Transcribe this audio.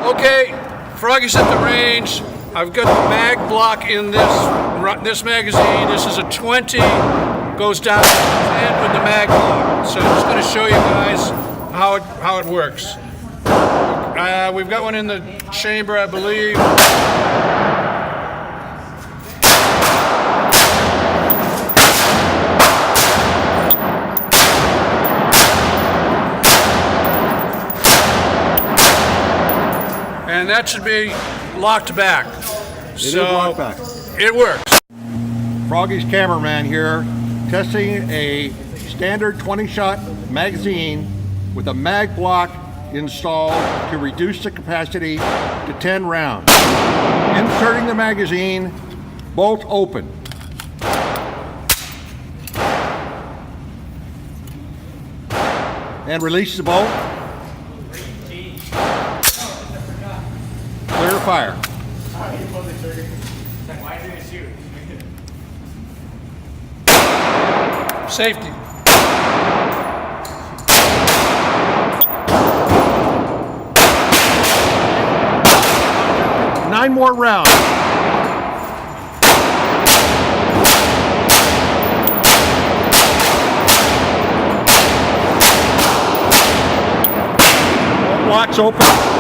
Okay, Froggy's at the range. I've got the Magblock in this magazine. This is a 20, goes down to 10 with the Magblock. So I'm just going to show you guys how it works. We've got one in the chamber, I believe. And that should be locked back. It is locked back. It works. Froggy's cameraman here, testing a standard 20-shot magazine with a Magblock installed to reduce the capacity to 10 rounds. Inserting the magazine, bolt open. And release the bolt. Clear fire. Safety. Nine more rounds. Locks open.